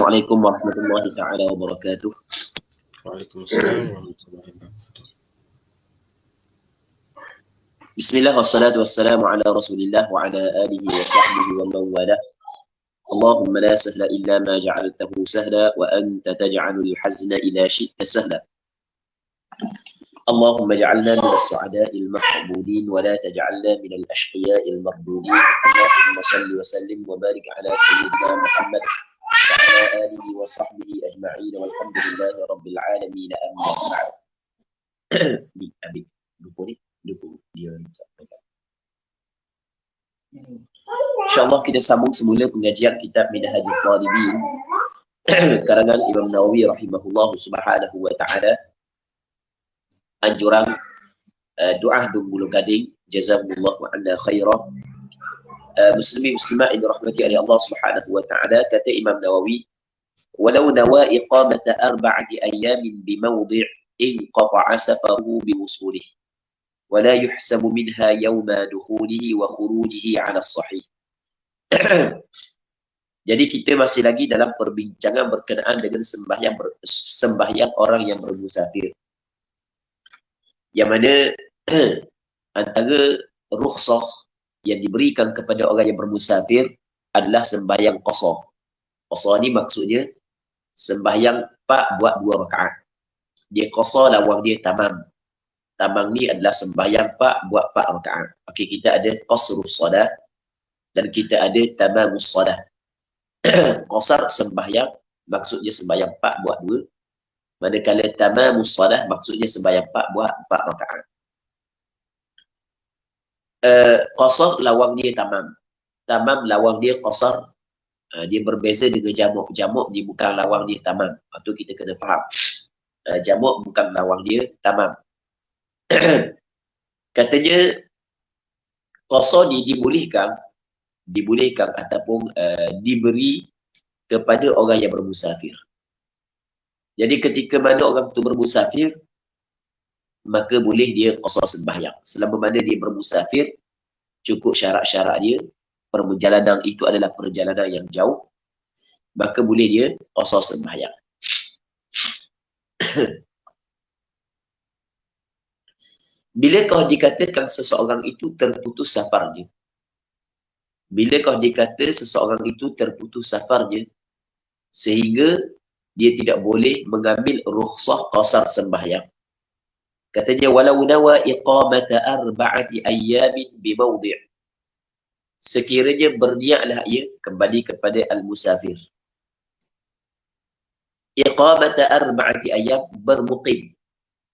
Assalamualaikum warahmatullahi taala wabarakatuh. Waalaikumsalam warahmatullahi wabarakatuh. Bismillah wassalatu wassalamu ala Rasulillah wa ala alihi wa sahbihi wa man wala. Allahumma la sahla illa ma ja'altahu sahla wa anta taj'alul hazna idza syi'ta sahla. اللهم اجعلنا من السعداء المحبوبين ولا تجعلنا من الأشقياء المردودين. اللهم صل وسلم وبارك على سيدنا محمد وعلى آله وصحبه أجمعين والحمد لله رب العالمين. أما بعد. InsyaAllah kita sambung semula pengajian kitab Minhajul Talibin karangan Imam Nawawi rahimahullah subhanahu wa ta'ala. Anjuran doa Bulu Gading, jazakumullahu anna khairah. Muslimin muslimat yang dirahmati oleh Allah subhanahu wa ta'ala, kata Imam Nawawi, walau nawa iqamata arba'ati ayamin bimawdi' inqata'a safaruhu biwusulih wa la yuhsabu minha yawma dukhulihi wa khurujihi ala sahih. Jadi kita masih lagi dalam perbincangan berkenaan dengan sembahyang orang yang bermusafir, yang mana antara rukhsah yang diberikan kepada orang yang bermusafir adalah sembahyang qasar. Qasar ni maksudnya sembahyang 4 buat 2 rakaat. Dia qasar lawang dia tamam. Tamam ni adalah sembahyang 4 buat 4 rakaat. Okey, kita ada qasrus salah dan kita ada tamamus salah. Qasar sembahyang maksudnya sembahyang 4 buat 2. Manakala tamamus salah maksudnya sembahyang 4 buat 4 rakaat. Qasar lawang dia tamam. Tamam lawang dia qasar. Dia berbeza dengan jamuk. Jamuk dia bukan lawang dia tamam. Itu kita kena faham. Jamuk bukan lawang dia tamam. Katanya qasar ni dibolehkan ataupun diberi kepada orang yang bermusafir. Jadi ketika mana orang itu bermusafir, maka boleh dia qasar sembahyang. Selama mana dia bermusafir, cukup syarat-syarat dia, perjalanan itu adalah perjalanan yang jauh, maka boleh dia qasar sembahyang. Bilakah dikatakan seseorang itu terputus safarnya? Bilakah dikata seseorang itu terputus safarnya sehingga dia tidak boleh mengambil rukhsah qasar sembahyang? Katanya walau nawa iqamata arba'ati ayyamin bimawdi'. Sekiranya berniatlah ia, kembali kepada al-musafir. Iqamata arba'ati ayyam, bermuqim,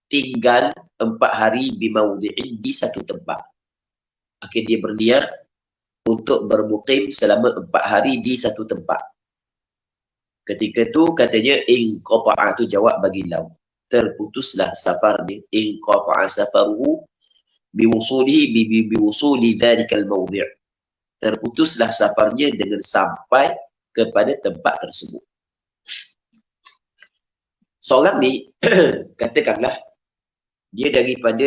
tinggal 4 hari bimawdi'in, di satu tempat. Okey, dia berniat untuk bermuqim selama 4 hari di satu tempat. Ketika tu katanya inqata'a, tu jawab bagi lau, terputuslah safar dia. Inqata'a safaruhu biwusuli dhalikal mawdi'. Terputuslah safarnya dengan sampai kepada tempat tersebut. Seorang ni katakanlah dia daripada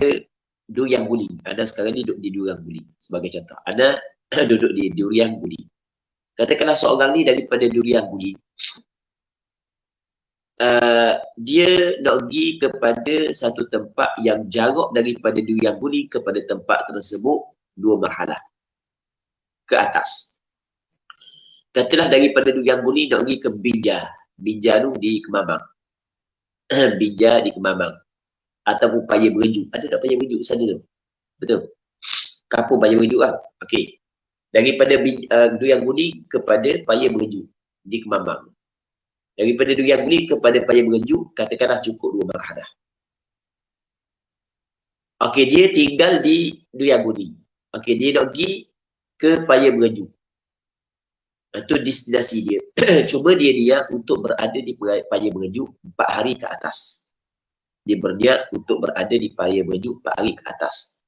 Durian Buli. Ana sekarang ni duduk di Durian Buli sebagai contoh. Ana duduk di Durian Buli. Katakanlah seorang ni daripada Durian Buli, dia nak pergi kepada satu tempat yang jarak daripada Durian Buli kepada tempat tersebut 2 marhalah ke atas. Katalah daripada Durian Buli nak pergi ke Binjai. Binjai tu di Kemamang. Binjai di Kemamang. Ataupun Paya Berejuk. Ada tak Paya Berejuk sana tu? Betul? Kampung Paya Berejuk kan? Okey. Daripada Durian Buli kepada Paya Berejuk di Kemamang. Daripada Durian Buli kepada Paya Berejuk, katakanlah cukup 2 marhalah. Okey, dia tinggal di Durian Buli. Okey, dia nak pergi ke Paya Berejuk. Itu destinasi dia. Cuma dia niat untuk berada di Paya Berejuk 4 hari ke atas. Dia berniat untuk berada di Paya Berejuk 4 hari ke atas.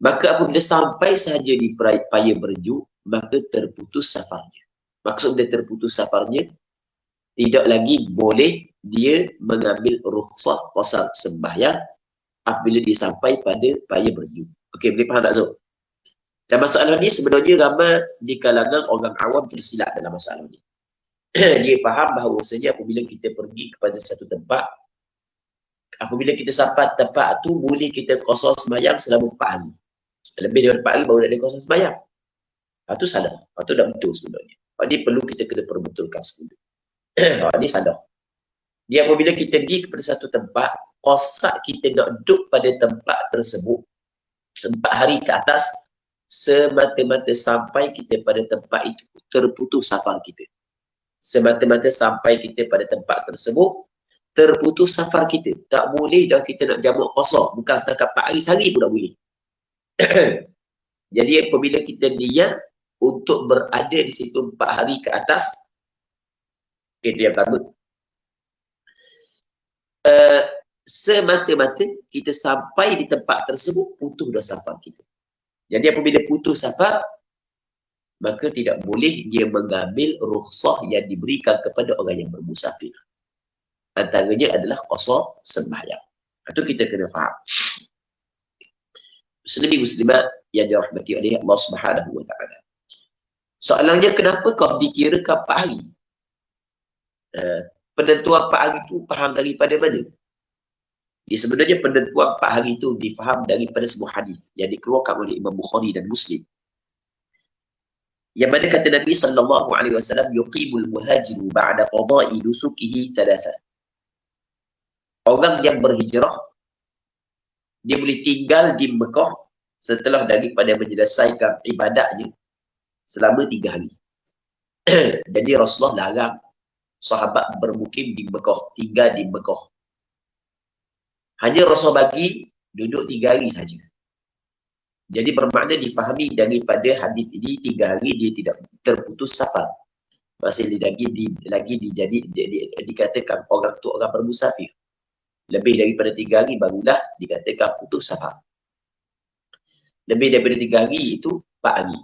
Maka apabila sampai sahaja di Paya Berejuk, maka terputus safarnya. Maksud dia terputus safarnya, tidak lagi boleh dia mengambil rukhsah qasar sembahyang apabila dia sampai pada Paya Berejuk. Okey, boleh faham tak Zul? Dan masalah ni sebenarnya ramai di kalangan orang awam tersilap dalam masalah ni. dia faham bahawasanya apabila kita pergi kepada satu tempat, apabila kita sampai tempat tu, boleh kita kosong sembahyang selama 4 hari. Lebih daripada 4 hari baru nak ada kosong sembahyang. Itu salah. Itu tak betul sebenarnya. Ini perlu kita kena perbetulkan sebenarnya. Ini salah. Dia apabila kita pergi kepada satu tempat, kosak kita nak duduk pada tempat tersebut 4 hari ke atas, semata-mata sampai kita pada tempat itu terputus safar kita. Semata-mata sampai kita pada tempat tersebut terputus safar kita. Tak boleh dah kita nak jamak kosong. Bukan setakat 4 hari, sehari pun tak boleh. Jadi apabila kita niat untuk berada di situ 4 hari ke atas, itu yang pertama. Semata-mata kita sampai di tempat tersebut putus dah safar kita. Jadi apabila putus safar, maka tidak boleh dia mengambil rukhsah yang diberikan kepada orang yang bermusafir. Antaranya adalah qasar sembahyang. Itu kita kena faham. Muslimin muslimat yang dirahmati oleh Allah Subhanahu wa taala. Soalannya, kenapa kau dikirakan 4 hari? Penentuan 4 hari itu faham daripada mana? Dia sebenarnya penentuan 4 hari itu difaham daripada sebuah hadis yang dikeluarkan oleh Imam Bukhari dan Muslim. Yang mana kata Nabi sallallahu alaihi wasallam, yuqimul muhajiru ba'da qada'i nusukihi 3. Orang yang berhijrah, dia boleh tinggal di Mekah setelah daripada menyelesaikan ibadatnya selama 3 hari. Jadi Rasulullah larang sahabat bermukim di Mekah, tinggal di Mekah. Hanya Rasul bagi duduk 3 hari saja. Jadi bermakna difahami daripada hadis ini 3 hari dia tidak terputus safar. Masih lagi dikatakan orang tu orang bermusafir. Lebih daripada 3 hari barulah dikatakan putus safar. Lebih daripada 3 hari itu 4 hari.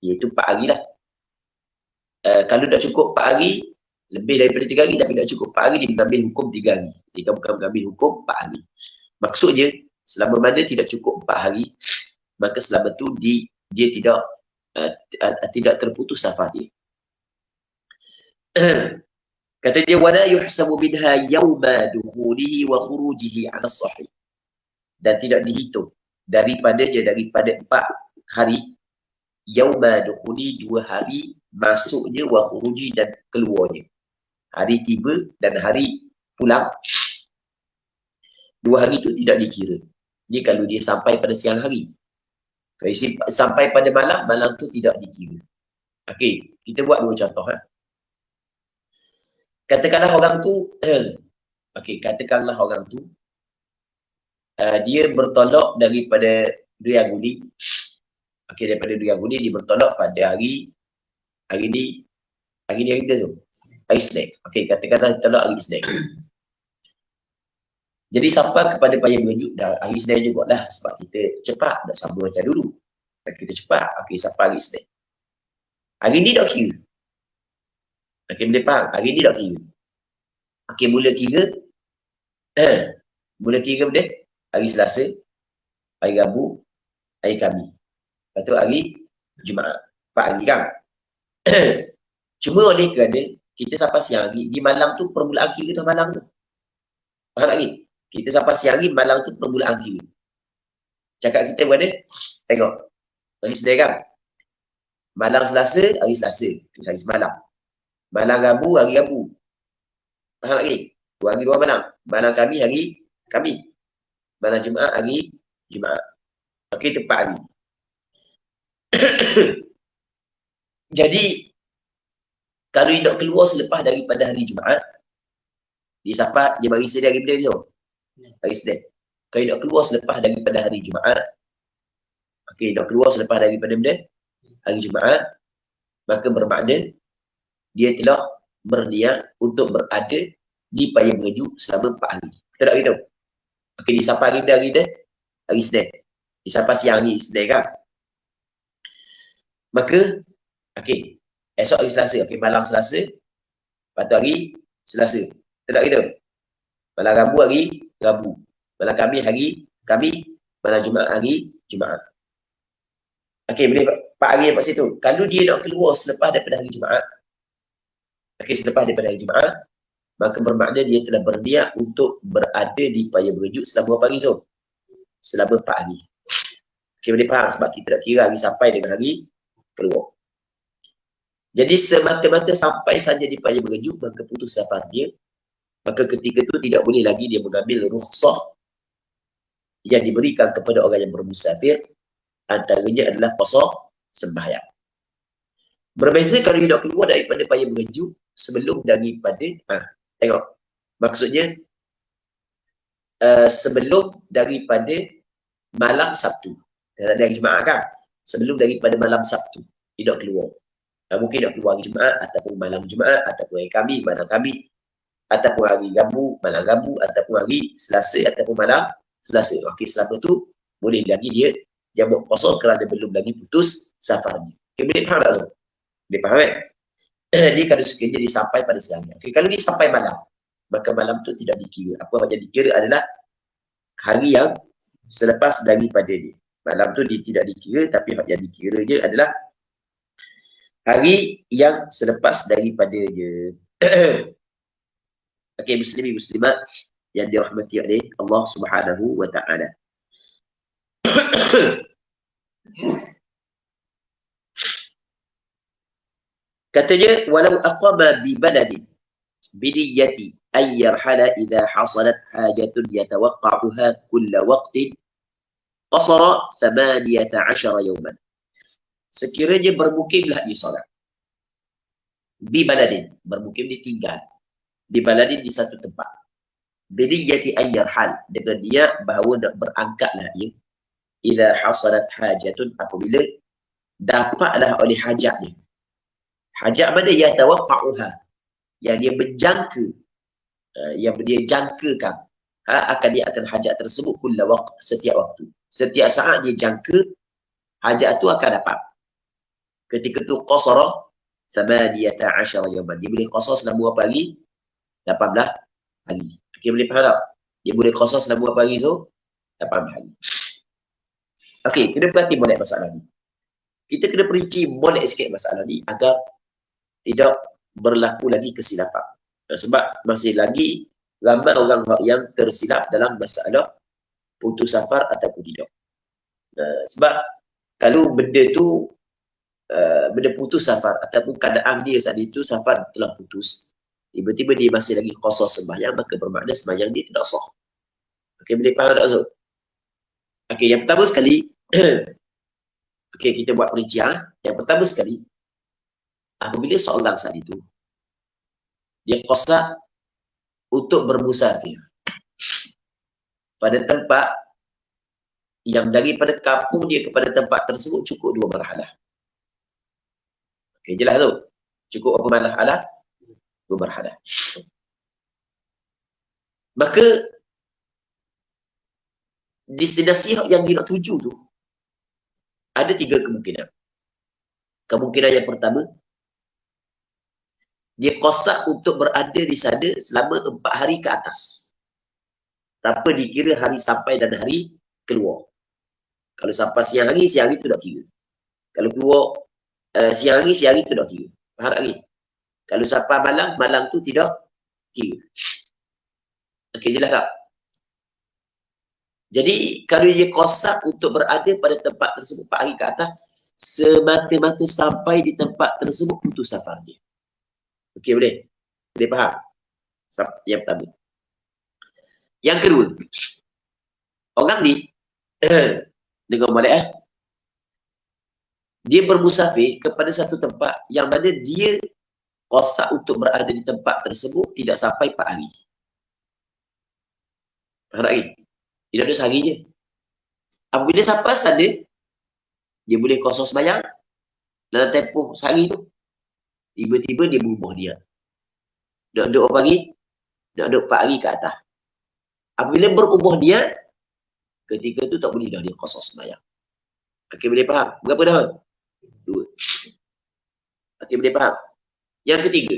Iaitu 4 hari lah. Kalau dah cukup 4 hari, lebih daripada 3 hari tapi tak cukup 4 hari, dia mengambil hukum 3 hari. Dia bukan mengambil hukum 4 hari. Maksudnya, selama mana tidak cukup 4 hari, maka selama tu dia tidak terputus safar dia. Kata dia, wala yuhsabu minha yawma dukhulihi wa khurujihi 'ala as-sahih. Dan tidak dihitung daripada 4 hari, yawma dukhuli 2 hari masuknya, wa khuruji dan keluarnya. Hari tiba dan hari pulang. 2 hari itu tidak dikira. Ini kalau dia sampai pada siang hari. Kalau sampai pada malam, malam tu tidak dikira. Okey, kita buat 2 contoh. Katakanlah orang tu, katakanlah orang tu, dia bertolak daripada Riyaguli. Daripada Riyaguli dia bertolak pada hari ni tu. Hari Isnin. Katakanlah tolak hari Isnin. Jadi sampai kepada payah menunjuk dah hari Isnin jugalah, sebab kita cepat nak sambung macam dulu. Kita cepat, sampai hari Isnin. Hari ni tak kira. Boleh faham? Hari ni tak kira. Mula kira. Mula kira benda hari Selasa, hari Rabu, hari Khamis. Lepas tu hari Jumaat. 4 hari kan? Cuma oleh kerana kita sampai siang hari, di malam tu permulaan kira dah malam tu. Faham lagi? Kita sampai siang hari, malam tu permulaan kira. Cakap kita mana? Tengok. Hari Senin kan? Malam Selasa, hari Selasa. Hari semalam. Malam Rabu, hari Rabu. Faham lagi? 2 hari 2 malam. Malam Khamis, hari Khamis. Malam Jumaat, hari Jumaat. Itu 4 hari. Jadi, kalau dia nak keluar selepas daripada hari Jumaat, dia bagi sedia hari benda tu. Hari Senin. Kalau dia nak keluar selepas daripada hari Jumaat, nak keluar selepas daripada benda hari Jumaat, maka bermakna dia telah berniat untuk berada di payung mengeju selama 4 hari. Kita tak gitu? Dia sampai hari Senin. Dia sampai siang hari Senin kan? Maka, esok hari Selasa. Malam Selasa. Lepas tu hari Selasa. Kita tak gitu? Malam Rabu, hari Rabu. Malam Khamis, hari Khamis. Malam Jumaat, hari Jumaat. Boleh 4 hari lepas situ. Kalau dia nak keluar selepas daripada hari Jumaat, Okey, selepas daripada hari Jumaat, maka bermakna dia telah berniat untuk berada di Paya Berjuk selama berapa hari tu? Selama 4 hari. Okey, boleh faham? Sebab kita nak kira hari sampai dengan hari keluar. Jadi semata-mata sampai saja di Paya Berjuk, maka putus safar dia. Maka ketika itu tidak boleh lagi dia mengambil rukhsah yang diberikan kepada orang yang bermusafir. Antaranya adalah qasar sembahyang. Berbeza kalau dia nak keluar daripada Paya Berjuk sebelum daripada, tengok. Maksudnya, sebelum daripada malam Sabtu. Dari Jumaat kan? Sebelum daripada malam Sabtu, dia nak keluar. Mungkin nak keluar hari Jumaat, ataupun malam Jumaat, ataupun hari Khamis, malam Khamis, ataupun hari Rabu, malam Rabu, ataupun hari Selasa, ataupun malam Selasa. Okey, selama tu boleh lagi dia jamak qasar kerana belum lagi putus safarnya. Okey, boleh faham tak Zul? Boleh faham kan? Dia kalau sekiranya dia sampai pada siang. Okey, kalau dia sampai malam, maka malam tu tidak dikira. Apa yang dikira adalah hari yang selepas daripada dia. Malam tu dia tidak dikira, tapi yang dikira je adalah hari yang selepas daripada dia. Okey, muslimin muslimat yang dirahmati oleh Allah Subhanahu wa taala. Katanya walau aqama bi baladin bi niyyati ay yarhala idza hasalat hajatun yatawaqqa'uha kull waqtin qasara 18 yawman. Sekiranya bermukimlah di solat bi baladin, bermukim di tinggal di baladin di satu tempat, bi niyyati ay yarhal, dengan dia bahawa nak berangkatlah ia idza hasalat hajatun, apabila dapatlah oleh hajat dia. Hajat mana? Yang tawaqqa'uha, yang dia menjangka, yang dia jangkakan akan dia akan hajat tersebut kulla waqt, setiap waktu, setiap saat dia jangka hajat tu akan dapat. Ketika tu qasara 18 yawman, dia boleh qasar selama berapa hari? 18 hari. Okey, boleh faham tak? Dia boleh qasar selama berapa hari tu? 18 hari. Okey, kena perhati molek masalah ni. Kita kena perinci molek sikit masalah ni agar tidak berlaku lagi kesilapan. Sebab masih lagi ramai orang yang tersilap dalam masalah putus safar ataupun tidak. Sebab kalau benda tu benda putus safar ataupun keadaan dia saat itu safar telah putus, tiba-tiba dia masih lagi qasar sembahyang, maka bermakna sembahyang dia tidak sah. Okey, boleh faham tak Zul? Okey, yang pertama sekali okey, kita buat perincian. Yang pertama sekali, apabila seorang saat itu dia qasar untuk bermusafir pada tempat yang daripada kampung dia kepada tempat tersebut cukup 2 marhalah. Okey, jelas tu? Cukup apa marhalah? 2 marhalah. Maka destinasi yang dia nak tuju tu ada 3 kemungkinan. Kemungkinan yang pertama, dia qasar untuk berada di sana selama 4 hari ke atas, tanpa dikira hari sampai dan hari keluar. Kalau sampai siang hari tu tak kira. Kalau keluar siang hari tu tak kira. Faham tak lagi? Kalau sampai malam tu tidak kira. Okey, jelas tak? Jadi kalau dia qasar untuk berada pada tempat tersebut 4 hari ke atas, semata-mata sampai di tempat tersebut putus safar dia. Okey, boleh? Boleh faham? Yang pertama. Yang kedua, orang ni dengar molek dia bermusafir kepada satu tempat yang mana dia qasar untuk berada di tempat tersebut tidak sampai 4 hari. Faham lagi? Tidak ada sehari je. Apabila sampai sana, dia boleh qasar sembahyang dalam tempoh sehari tu. Tiba-tiba dia berubah dia. Nak duduk berapa hari? Nak duduk 4 hari ke atas. Apabila berubah dia, ketika tu tak boleh dah dia qasar sembahyang. Okey, boleh faham? Berapa tahun? 2. Okey, boleh faham? Yang ketiga,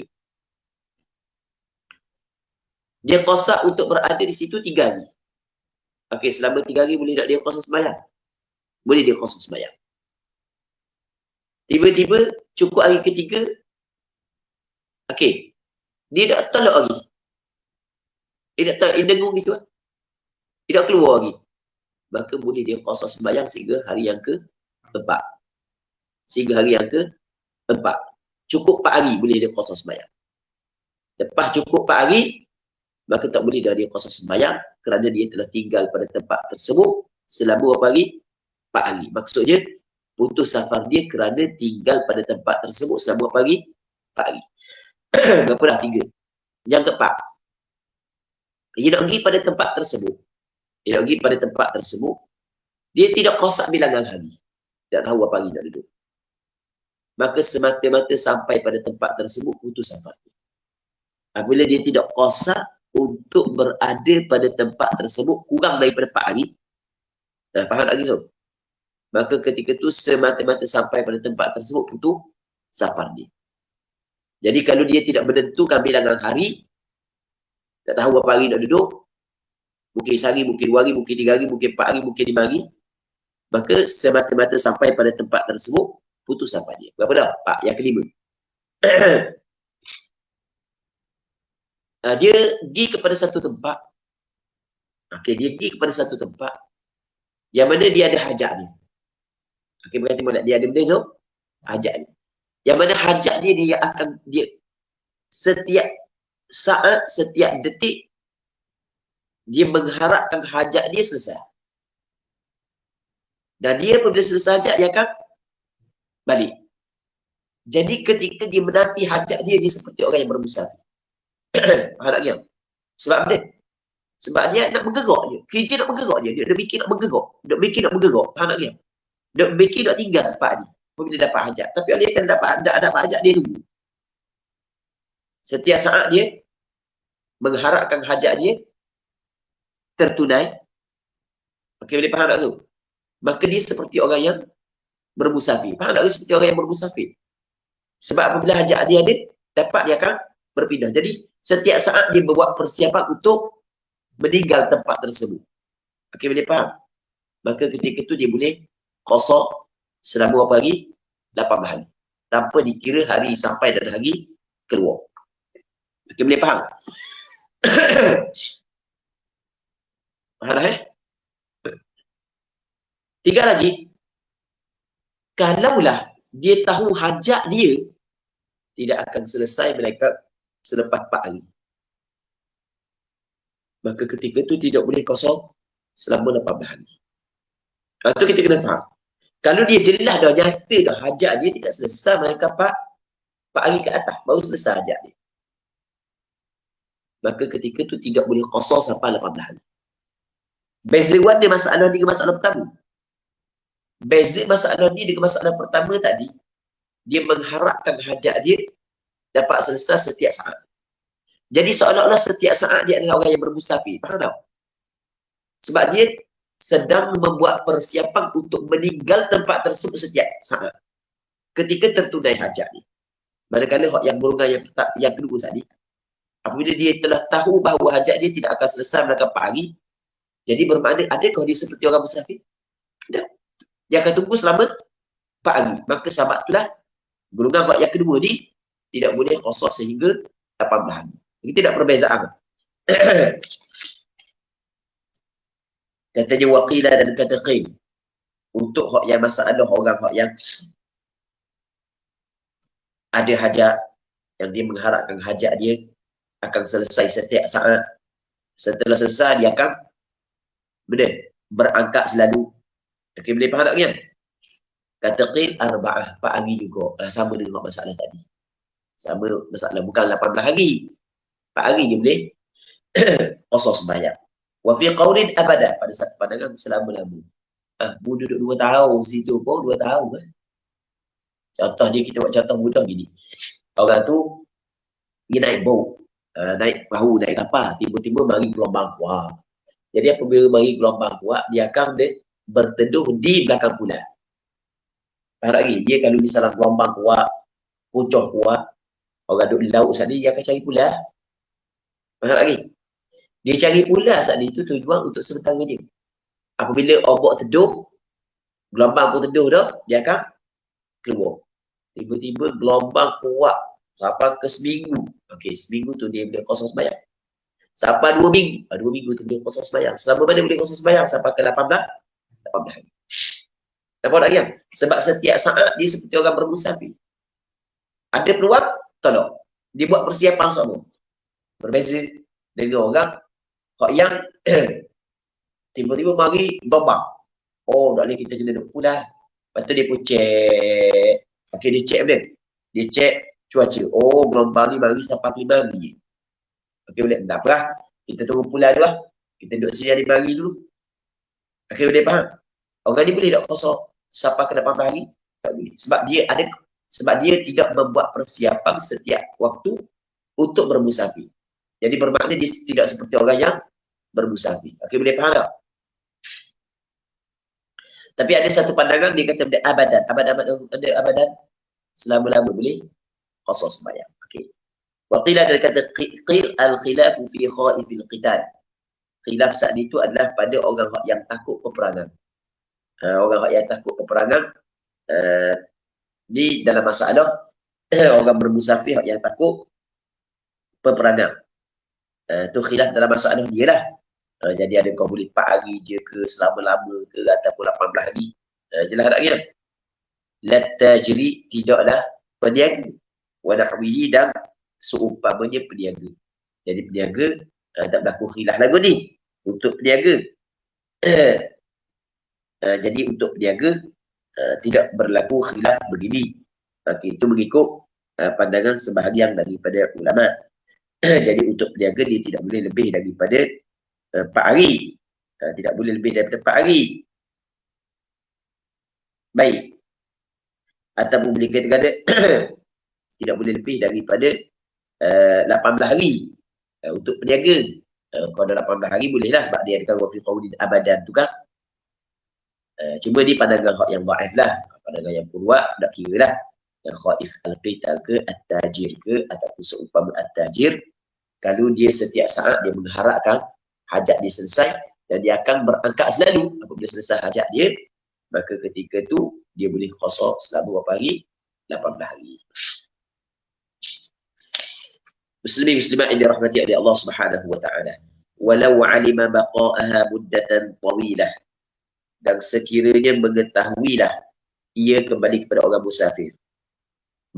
dia qasar untuk berada di situ 3 hari. Okey, selama 3 hari boleh tak dia qasar sembahyang? Boleh dia qasar sembahyang. Tiba-tiba cukup hari ketiga, okey, Dia tak tolak lagi. Dia tak tolak, dia dengung gitu. Tidak keluar lagi. Maka boleh dia qasar sembahyang sehingga hari yang ke-4. Sehingga hari yang ke-4. Cukup 4 hari boleh dia qasar sembahyang. Lepas cukup 4 hari, maka tak boleh dah dia qasar sembahyang kerana dia telah tinggal pada tempat tersebut selama berapa hari? 4 hari. Maksudnya, putus safar dia kerana tinggal pada tempat tersebut selama berapa hari? 4 hari. Berapa dah? 3. Yang keempat, dia nak pergi pada tempat tersebut. Dia nak pergi pada tempat tersebut. Dia tidak qasar bilangan hari. Tak tahu apa hari nak duduk. Maka semata-mata sampai pada tempat tersebut putus safar. Apabila dia tidak qasar untuk berada pada tempat tersebut kurang daripada 4 hari. Faham tak kisah? Maka ketika itu semata-mata sampai pada tempat tersebut putus safar dia. Jadi kalau dia tidak menentukan bilangan hari, tak tahu berapa hari nak duduk, mungkin sehari, mungkin 2 hari, mungkin 3 hari, mungkin 4 hari, mungkin 5 hari, maka semata-mata sampai pada tempat tersebut putus safar dia. Berapa dah? 4. Yang kelima. Dia pergi kepada satu tempat. Okey, dia pergi kepada satu tempat yang mana dia ada hajat dia. Okey, berarti mana dia ada benda tu? Hajat dia. Yang mana hajat dia, dia akan setiap saat, setiap detik dia mengharapkan hajat dia selesai. Dan dia apabila selesai hajat, dia akan balik. Jadi ketika dia menanti hajat dia, dia seperti orang yang bermusafir. Faham tak dia? Sebab dia? Sebab dia nak bergerak je. Kerja nak bergerak je. Dia dah fikir nak bergerak. Dia fikir nak bergerak. Faham tak dia? Dia fikir nak tinggal tempat ni. Apabila dapat hajat. Tapi dia akan dapat hajat dia dulu. Setiap saat dia mengharapkan hajat dia tertunai. Okey, boleh faham tak so? Maka dia seperti orang yang bermusafir. Faham tak dia seperti orang yang bermusafir? Sebab apabila hajat dia ada, dapat dia akan berpindah. Jadi setiap saat dia membuat persiapan untuk meninggal tempat tersebut. Okey, boleh faham? Maka ketika itu dia boleh qasar selama berapa hari? 18 hari. Tanpa dikira hari sampai dan hari keluar. Okey, boleh faham? Faham dah Tinggal lagi. Kalaulah dia tahu hajat dia tidak akan selesai melainkan selepas 4 hari. Maka ketika itu tidak boleh qasar selama 18 hari. Itu kita kena faham. Kalau dia jelas dah, nyata dah hajat dia tidak selesai melainkan 4 hari ke atas, baru selesai hajat dia. Maka ketika itu tidak boleh qasar sampai 18 hari. Beza dia masalah ni dengan masalah pertama. Beza masalah ni dengan masalah pertama tadi, dia mengharapkan hajat dia dapat selesai setiap saat. Jadi seolah-olah setiap saat dia adalah orang yang bermusafir. Faham tak? Sebab dia sedang membuat persiapan untuk meninggal tempat tersebut setiap saat. Ketika tertunai hajat ni. Manakala yang golongan yang kedua tadi, apabila dia telah tahu bahawa hajat dia tidak akan selesai melakukan 4 hari, jadi bermakna adakah dia seperti orang musafir? Tidak. Dia akan tunggu selama 4 hari. Maka sebab itulah golongan yang kedua ni tidak boleh qasar sehingga 18 hari. Ini tidak perbezaan. Katanya waqilah dan kata qil. Untuk hak yang masalah orang hak yang ada hajat, yang dia mengharapkan hajat dia akan selesai setiap saat. Setelah selesai dia akan berangkat selalu. Okey, boleh faham tak kan? Kata qil arba'ah, 4 hari juga. Sama dengan masalah tadi. Sama masalah, bukan 18 hari. 4 hari je boleh qasar sembahyang. Wa fi qaulin abada, pada satu pandangan selama-lama. Bu duduk 2 tahun situ pun 2 tahun kan. Contoh dia, kita buat contoh mudah gini. Orang tu dia naik boat, naik perahu, naik kapal, tiba-tiba mari gelombang kuat. Jadi apabila mari gelombang kuat, dia akan berteduh di belakang pulau. Faham lagi? Dia kalau misalnya gelombang kuat, puncak kuat, orang duduk di laut saat ni, dia akan cari pulau. Faham lagi? Dia cari pulau saat ni, itu tujuan untuk sementara dia. Apabila ombak teduh, gelombang pun teduh dah, dia akan keluar. Tiba-tiba gelombang kuat, Sampai ke seminggu. Okey, seminggu tu dia boleh kosong sembahyang. Sampai 2 minggu. 2 minggu tu boleh kosong sembahyang. Selama mana boleh kosong sembahyang? Sampai ke 18 hari. Nampak tak yang? Sebab setiap saat dia seperti orang bermusafir. Ada peluang, tolong. Dia buat persiapan semua. Berbeza dengan orang yang tiba-tiba mari bambang. Oh, tak boleh, kita kena duduk pulang. Lepas tu dia pun cek. Okey, dia cek boleh. Dia cek cuaca. Oh, gelombang ni mari sampai 5 hari. Okey, boleh. Tak apa lah. Kita tunggu pulang dulu lah. Kita duduk sini 5 hari dulu. Okey, boleh faham? Orang ni boleh tak kosong sampai ke 18 hari? Tak boleh. Sebab dia tidak membuat persiapan setiap waktu untuk bermusafir. Jadi bermakna dia tidak seperti orang yang bermusafir. Okey, boleh faham tak? Tapi ada satu pandangan dia kata benda abadan. Abadan selama-lama boleh kosong sembahyang. Okey. Wa qila dia kata qil al-khilafu fi khaifil qital. Khilaf saat itu adalah pada orang yang takut peperangan. Orang yang takut peperangan ni dalam masalah orang bermusafir yang takut peperangan. Tu khilaf dalam masalah dia lah. Jadi ada kau boleh 4 hari je ke, selama-lama ke, ataupun 18 hari. Jelas tak kira? Latajri tidaklah peniaga. Wanahwili dan seumpamanya peniaga. Jadi peniaga tak berlaku khilaf lagu ni. Untuk peniaga. Jadi untuk peniaga tidak berlaku khilaf begini. Itu mengikut pandangan sebahagian daripada ulama. Jadi untuk peniaga dia tidak boleh lebih daripada 4 hari. Tidak boleh lebih daripada 4 hari. Baik. Ataupun boleh kata tidak boleh lebih daripada 18 hari untuk peniaga. Kalau dah 18 hari bolehlah sebab dia ada wafi qaulin abadan tu kan. Cuma ni pandangan hak yang dhaif lah. Pandangan yang kuat tak kira lah. Yang khaif al-qital ke, at-tajir ke, ataupun seumpama at-tajir. Kalau dia setiap saat dia mengharapkan hajat dia selesai dan dia akan berangkat selalu apabila selesai hajat dia, maka ketika tu dia boleh kosong selama berapa hari? 18 hari. Muslimin muslimat yang dirahmati oleh Allah Subhanahu wa taala. Walau alima baqa'aha muddatan tawilah. Dan sekiranya mengetahuilah ia kembali kepada orang musafir.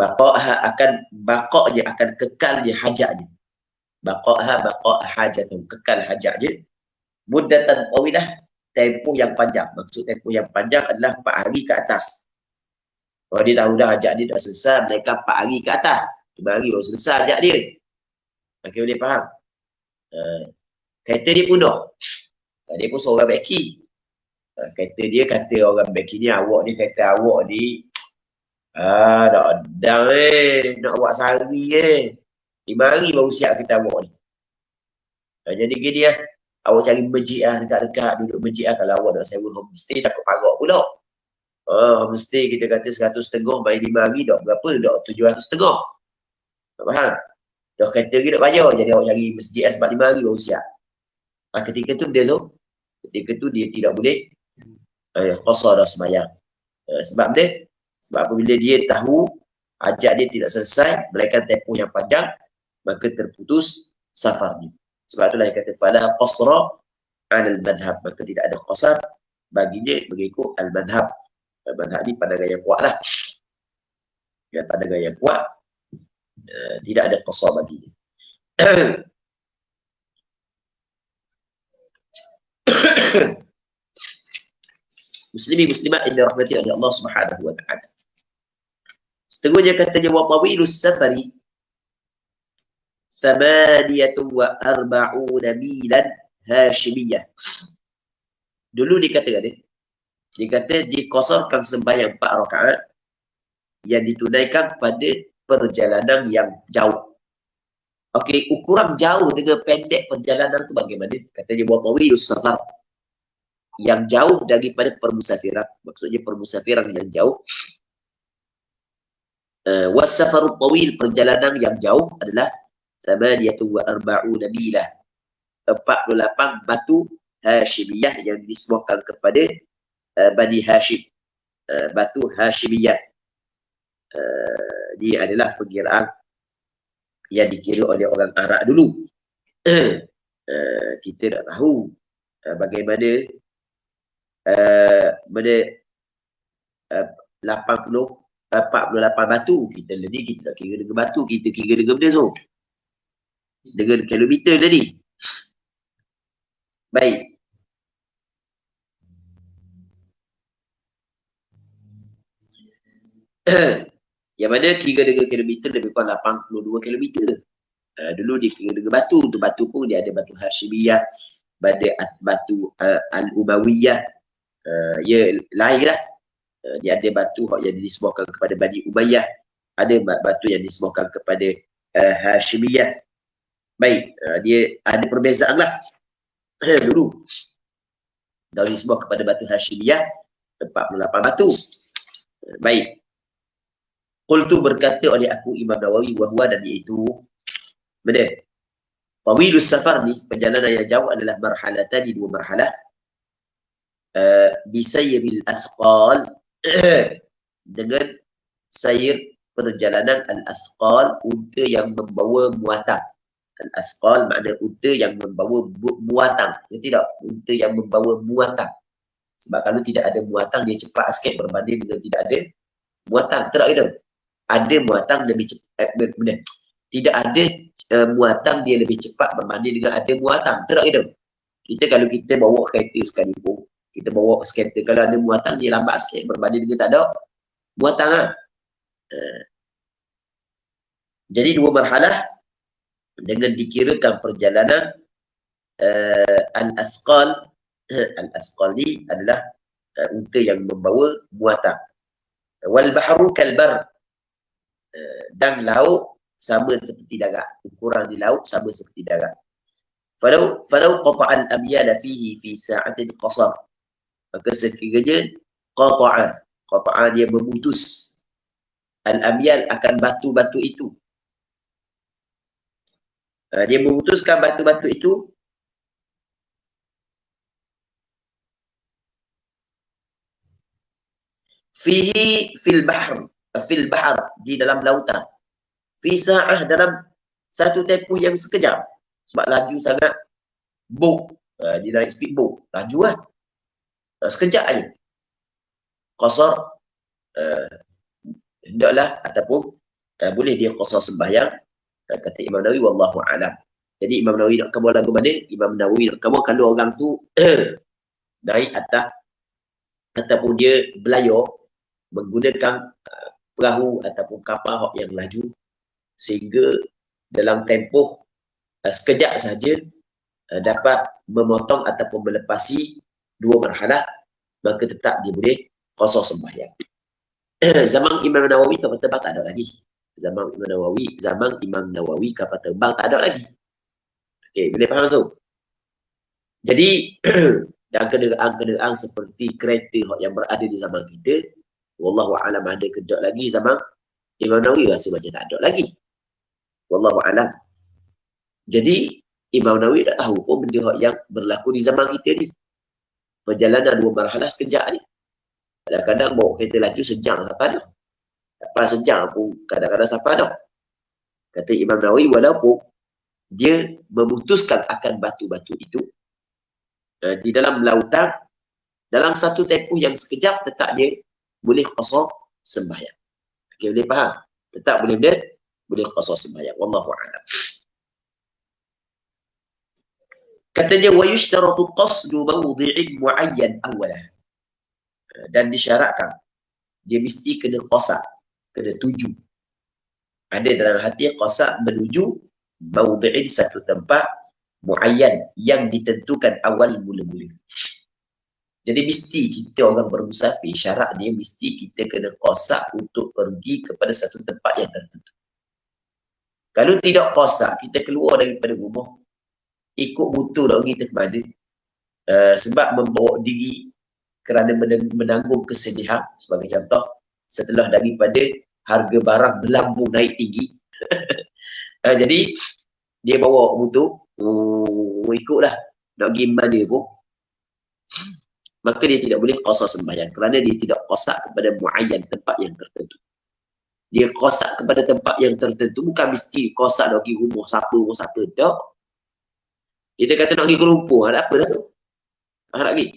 Baqa'aha akan kekalnya hajatnya. Baqa'aha hajatun, kekal hajatnya. Muddatan tawilah, tempoh yang panjang. Maksud tempoh yang panjang adalah 4 hari ke atas. Kalau dia tahu dah hajat dia dah selesai, mereka 4 hari ke atas. 5 hari baru selesai hajat dia. Okey, boleh faham? Kereta dia punah. Dia pun seorang beki. Kereta dia kata orang beki ni, awak ni kereta awak ni tak ada nak buat sehari 5 hari baru siap kereta awak ni. Jadi gini lah. Awak cari masjid lah, dekat-dekat duduk masjid lah. Kalau awak nak sewa homestay takut parak pula. Homestay kita kata 100.5 bayar 5 hari tak berapa, tak 700.5. Tak faham? Dah kereta lagi nak bayar, jadi awak cari masjid lah sebab 5 hari baru siap. Ketika tu dia so, ketika tu dia tidak boleh qasar dah sembahyang. Sebab dia, sebab apabila dia tahu hajat dia tidak selesai, melainkan tempoh yang panjang, maka terputus safarnya. Sebab itulah dia kata fala qasra 'ala al-madhhab, maka tidak ada qasar baginya mengikut al-madhhab. Al-madhhab ni pandangan yang kuat lah. Ya, pandangan yang kuat, tidak ada qasar baginya. Muslimin muslimat yang dirahmati oleh Allah Subhanahu wa taala. Seterusnya katanya wa tawilus safari 48 milan hashimiyah. Dulu dikatakan dia kata dikosarkan sembahyang 4 rakaat yang ditunaikan pada perjalanan yang jauh. Okey, ukuran jauh dengan pendek perjalanan tu bagaimana? Katanya wa tawilus safar, yang jauh daripada permusafiran, maksudnya permusafiran yang jauh. Wasafarut tawil, perjalanan yang jauh adalah 48 milah, 48 batu Hashimiyah yang disebutkan kepada Bani Hashim. Batu Hashimiyah. Dia adalah pengiraan yang dikira oleh orang Arab dulu. Kita tak tahu bagaimana mana 48 batu kita tadi, kita tak kira dengan batu, kita kira dengan benda so, dengan kilometer tadi. Baik. Yang mana kira dengan kilometer lebih kurang 82 kilometer. Dulu dia kira dengan batu. Untuk batu pun dia ada batu Hashimiyah, batu Al-Umayyah. Ya lain lah. Dia ada batu yang disebutkan kepada Bani Umayyah. Ada batu yang disebutkan kepada Hashimiyah. Baik, dia ada perbezaan lah. Dulu kalau disebut kepada batu Hashimiyah 48 batu. Baik. Qultu berkata oleh aku Imam Nawawi wahwa, dan iaitu mana? Tawilus safar ni, perjalanan yang jauh adalah marhalatan, di dua marhalah. Bisayril asqal, dengan sayr perjalanan al-asqal, unta yang membawa muatan. Al-asqal makna unta yang membawa muatan. Tidak, unta yang membawa muatan. Sebab kalau tidak ada muatan, dia cepat sikit berbanding dengan tidak ada muatan. Tak gitu. Ada muatan lebih cepat, tidak ada muatan dia lebih cepat berbanding dengan ada muatan. Tak gitu. Kita kalau kita bawa kereta sekalipun, kita bawa kereta, kalau ada muatan dia lambat sikit berbanding dengan tak ada muatan lah. Jadi dua marhalah dengan dikirakan perjalanan al-asqal. Al-asqal ni adalah unta yang membawa muatan. Wal bahru kal bar, dan laut sama seperti darat. Ukuran di laut sama seperti darat. Falau qata'al amyala fihi fi sa'atin qasar, maka sekiranya qata'a dia memutus al-amyal akan batu-batu itu, dia memutuskan batu-batu itu fihi fil bahr, di dalam lautan, fi sa'ah, dalam satu tempoh yang sekejap. Sebab laju sangat, boat, dia naik speed boat, laju lah, sekejap aja. Qasar, hendaklah ataupun boleh dia qasar sembahyang, kata Imam Nawawi wallahu a'lam. Jadi Imam Nawawi nak kamu lagu mana? Imam Nawawi nak kamu kalau orang tu naik atas ataupun dia belayar menggunakan perahu ataupun kapal yang laju, sehingga dalam tempoh sekejap saja dapat memotong ataupun melepasi dua marhalah, maka tetap dia boleh qasar sembahyang. Zaman Imam Nawawi kapal terbang tak ada lagi. Zaman Imam Nawawi kapal terbang tak ada lagi. Okey, boleh faham tu? Jadi dan kenderaan seperti kereta yang berada di zaman kita, wallahu a'lam ada ke tak lagi zaman Imam Nawawi, rasa macam tak ada lagi. Wallahu a'lam. Jadi Imam Nawawi tak tahu pun benda yang berlaku di zaman kita ni. Perjalanan dua marhalah sekejap ni. Kadang-kadang bawa kereta laju sejam sampai dah. Lepas sejam pun kadang-kadang sampai dah. Kata Imam Nawawi, walaupun dia memutuskan akan batu-batu itu di dalam lautan, dalam satu tempoh yang sekejap, tetap dia boleh qasar sembahyang. Okey, boleh faham? Tetap boleh qasar sembahyang. Wallahu a'lam. Katanya wa yushtaratu qasdu mawdhi'in muayyan awwalah. Dan disyaratkan dia mesti kena qasad, kena tuju. Ada dalam hati qasad menuju mawdhi'in, satu tempat muayyan yang ditentukan awal mula-mula. Jadi mesti kita orang bermusafir, syarat dia mesti kita kena qasad untuk pergi kepada satu tempat yang tertentu. Kalau tidak qasad, kita keluar daripada rumah ikut butuh nak pergi ke mana, sebab membawa diri kerana menanggung kesedihan. Sebagai contoh, setelah daripada harga barang melambung naik tinggi, jadi dia bawa butuh, ikutlah nak pergi mana pun, maka dia tidak boleh qasar sembahyang kerana dia tidak qasad kepada muayyan, tempat yang tertentu. Dia kosak kepada tempat yang tertentu, bukan mesti kosak nak pergi rumah siapa, tak. Kita kata nak pergi ke Lumpur, ada apa dah tu? Nak pergi.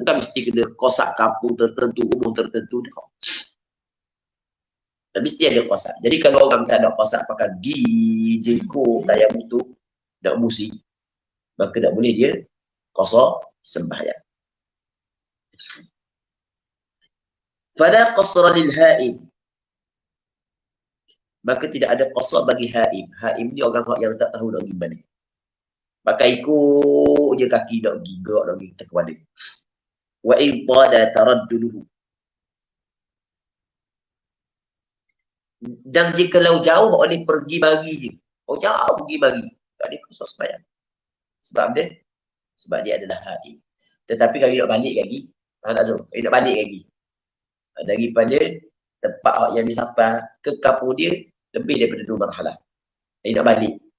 Bukan mesti kena kosak kampung tertentu, rumah tertentu, tak. Tak mesti ada kosak. Jadi kalau orang tak ada kosak, pakai gigi, jengkok, daya butuh, nak musi, maka tak boleh dia qasar sembahyang. Fala qasra lil haid. Maka tidak ada qasar bagi haid. Haid ni orang yang tak tahu nak pergi mana. Pakai ikut je kaki nak pergi gerak, nak pergi ke mana. Wa in tada taradduduhu. Dan jikalau jauh oleh pergi bagi je. Oh jauh pergi bagi. Tak ada qasar sembahyang. Sebab dia adalah haid. Tetapi kalau nak balik lagi, nak balik lagi. Daripada tempat yang disampai ke kampung dia, lebih daripada 2 marhalah. Nak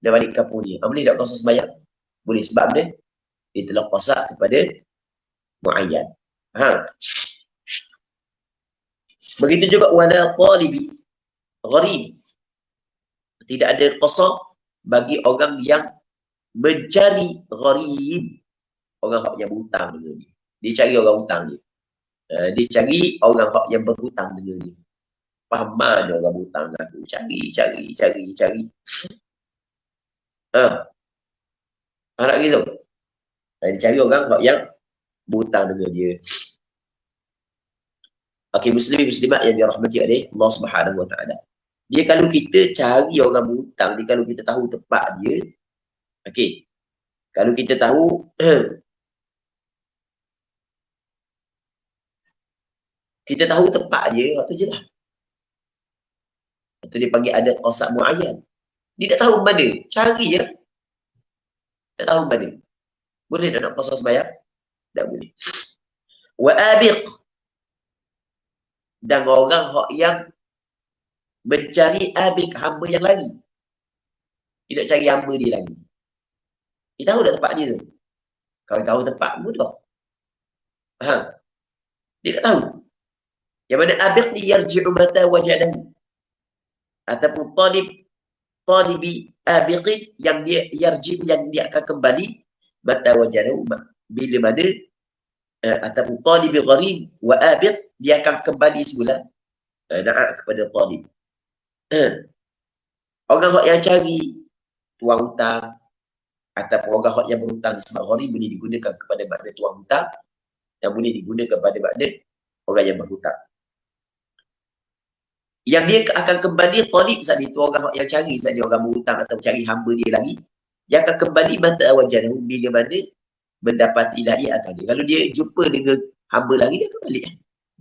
balik kampung dia. Boleh tak qasar sembahyang? Boleh, sebab dia telah qasar kepada muayyan. Begitu juga wala talibi gharib. Tidak ada qasar bagi orang yang mencari gharib. Orang yang berhutang dengan dia. Dia cari orang hutang dia. Dia cari orang yang berhutang dengan dia. Faham mana orang berhutang dengan aku? Cari. Nak risau. Dia cari orang yang berhutang dengan dia. Okey, muslimat yang dirahmati oleh Allah Subhanahu Wa Taala. Dia kalau kita cari orang berhutang, dia kalau kita tahu tempat dia, okey. Kalau kita tahu tempat dia, waktu je lah. Waktu dia panggil ada qasar muayyan. Dia tak tahu mana, cari je. Tak tahu mana. Boleh tak nak qasar sembahyang? Tak boleh. Wa abiq. Dan orang yang mencari abiq, hamba yang lari. Dia nak cari hamba dia lagi. Dia tahu dah tempat dia tu. Kalau tahu tempat, mudah. Dia tak tahu. Yang mana abiq ni yarji'u mata wajadahu. Ataupun talibi abiqin yang dia yarji'u, yang dia akan kembali mata wajadahu, bila mana ataupun talibi gharib wa abiq, dia akan kembali semula kepada talib. Orang yang cari tuang hutang ataupun orang yang berhutang sebab gharib boleh digunakan kepada makna tuang hutang dan boleh digunakan kepada makna orang yang berhutang. Yang dia akan kembali talib saat itu, orang yang cari saat dia, orang berhutang atau cari hamba dia lagi, dia akan kembali mata wajadahu bila mana mendapati lagi akan dia. Kalau dia jumpa dengan hamba lagi, dia akan balik.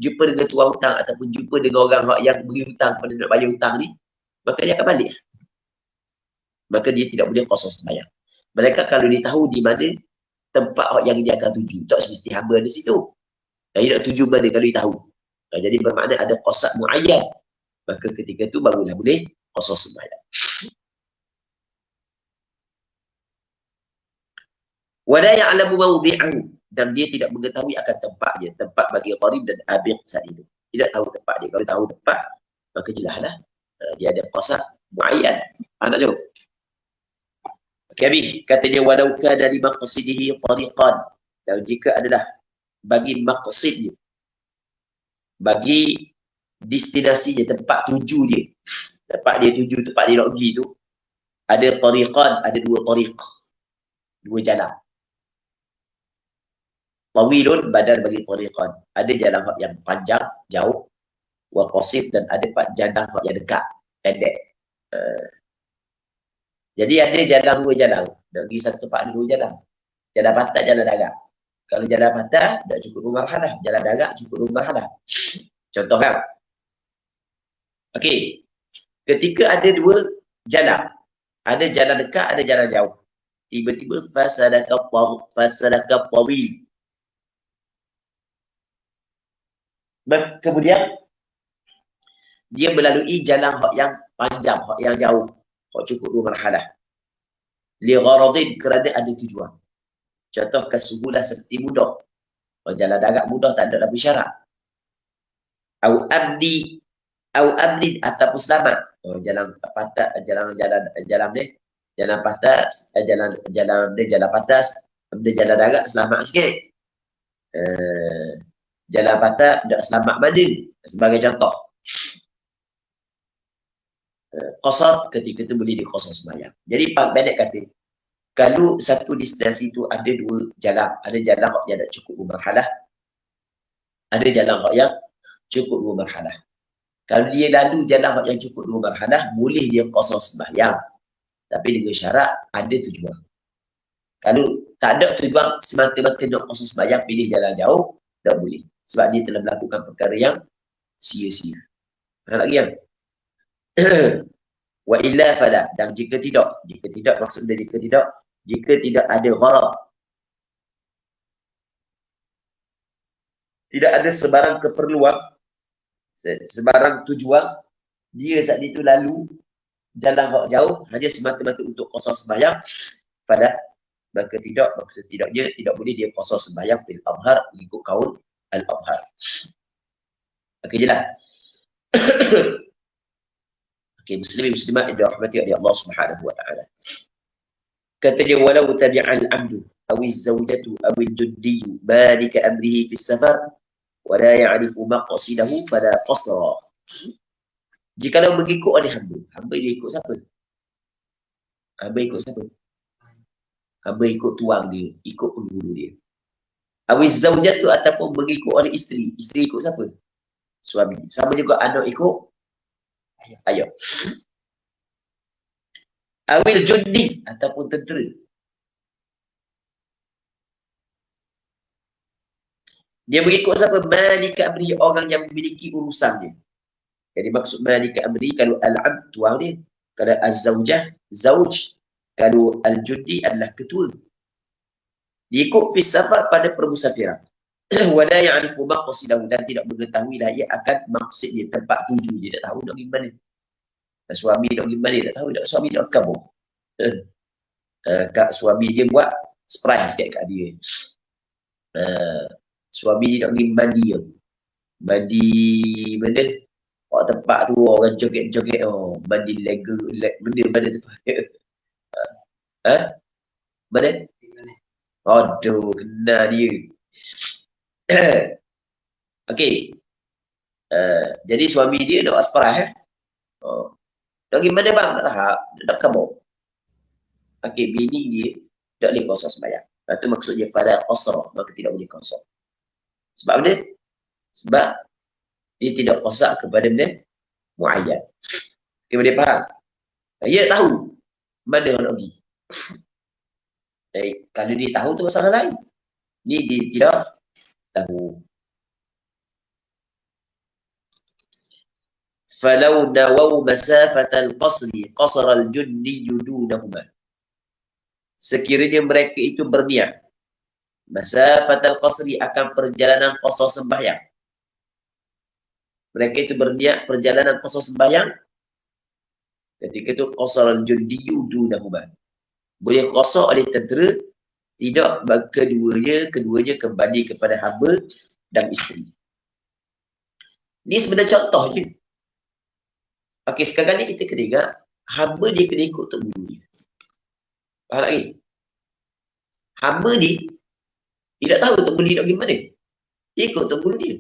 Jumpa dengan tuang hutang ataupun jumpa dengan orang yang beri hutang pada nak bayar hutang ni, maka dia akan balik. Maka dia tidak boleh qasar sembahyang. Mereka kalau dia tahu di mana tempat yang dia akan tuju, tak semesti hamba di situ. Dia nak tuju mana kalau dia tahu. Jadi bermakna ada qasar muayyan. Maka ketika itu barulah boleh qasar sembahyang. Wala ya'lamu mawdi'ahu, dan dia tidak mengetahui akan tempatnya, tempat bagi gharib dan abiq saat itu. Tidak tahu tempat dia. Kalau tahu tempat, maka jelaslah dia ada qasar muayyan. Nak jawab? Okey, kata dia walau kana li maqsidihi tariqan. Dan jika adalah bagi maqsidnya, bagi destinasinya, tempat tuju dia, tempat dia tuju, tempat dia nak pergi tu, ada tariqan, ada 2 tariq, 2 jalan. Tawilun badal bagi tariqan. Ada jalan yang panjang, jauh, wa qasid, dan ada jalan yang dekat, pendek. Jadi ada jalan 2 jalan. Nak pergi satu tempat ada 2 jalan. Jalan patah, jalan darat. Kalau jalan patah, tak cukup 2 marhalah. Jalan darat cukup 2 marhalah. Contoh kan? Okey. Ketika ada 2 jalan. Ada jalan dekat, ada jalan jauh. Tiba-tiba fasadaka tawil. Kemudian dia melalui jalan yang panjang, yang jauh. Cukup 2 marhalah. Li gharadin, kerana ada tujuan. Contoh kesubulah seperti mudah. Jalan darat mudah, tak ada lebih syarat. Au au amnin ataupun selamat. Jalan patah, jalan ni, jalan patah, jalan patah, jalan darat selamat sikit. Jalan patah tak selamat mana? Sebagai contoh. Qasar ketika itu boleh diqasar sembahyang. Jadi Pak Benek kata, kalau satu destinasi itu ada dua jalan, ada jalan yang nak cukup bermarhalah, ada jalan yang cukup dua marhalah. Kalau dia lalu jalan yang cukup dua marhalah, boleh dia qasar sembahyang. Tapi dengan syarat ada tujuan. Kalau tak ada tujuan semata-mata nak qasar sembahyang, pilih jalan jauh, tak boleh. Sebab dia telah melakukan perkara yang sia-sia. Lagi yang wa illa fala, dan jika tidak maksudnya jika tidak ada gharad, tidak ada sebarang keperluan, sebarang tujuan, dia saat itu lalu jalan jauh hanya semata-mata untuk qasar sembahyang, pada maka tidaknya tidak boleh dia qasar sembahyang fil azhar, ikut kaul al-azhar. Okey, jelas. Okey, muslimin muslimat yang dirahmati oleh Allah Subhanahu wa taala. Kata dia, walau tabi'al amdu aw az-zawjatu aw al-juddi malika amrihi fi safar wa la ya'rifu maqsidahu fala qasra. Jikalau mengikut oleh hamba dia ikut siapa? Hamba ikut siapa? Hamba ikut tuang dia, ikut pengguru dia. Aw az-zawjatu ataupun mengikut oleh isteri ikut siapa? Suami. Sama juga anak ikut ayah. Awil jundi ataupun tentera. Dia mengikut siapa? Malika amri, orang yang memiliki urusannya. Jadi maksud malika amri, kalau al-abd tuang dia, kalau az-zawjah zauj, kalau al-jundi adalah ketua. Dia ikut fi safar pada permusafiran. Wala ya'rifu maqsidahu, dan tidak mengetahui lah ia akan maksud dia, tempat tuju dia, tak tahu nak pergi mana. Suami nak pergi mana, tak tahu, suami nak kabur. Kak suami dia buat surprise kat dia. Suami dia nak pergi mandi mana? Tempat tu orang joget-joget, mandi lega, benda tu. Mana? Aduh, kena dia. Okey. Jadi suami dia nak surprise. Nak pergi mana bang? Nak kabur. Okey, bini dia tak boleh qasar sembahyang. Itu maksudnya fala qasra, maka tidak boleh qasar. Sebab apa? Sebab dia tidak qasar kepada benda muayyan. Okey, boleh faham? Dia tahu mana nak pergi. Kalau dia tahu tu masalah lain. Ni dia tidak tahu. Falau nawau masafatal qasri qasara al-junni dunahuma. Sekiranya mereka itu berniat masafatal qasri, akan perjalanan qasar sembahyang. Mereka itu berniat perjalanan qasar sembahyang. Ketika itu qasara al-junni dunahuma. Boleh qasar oleh tentera, tidak, keduanya kembali kepada hamba dan isteri. Ini sebenarnya contoh je. Okey, sekarang ni kita kena ingat, hamba dia kena ikut tok guru dia. Faham lagi? Hamba ni tidak tahu tok guru dia nak pergi mana. Ikut tok guru dia.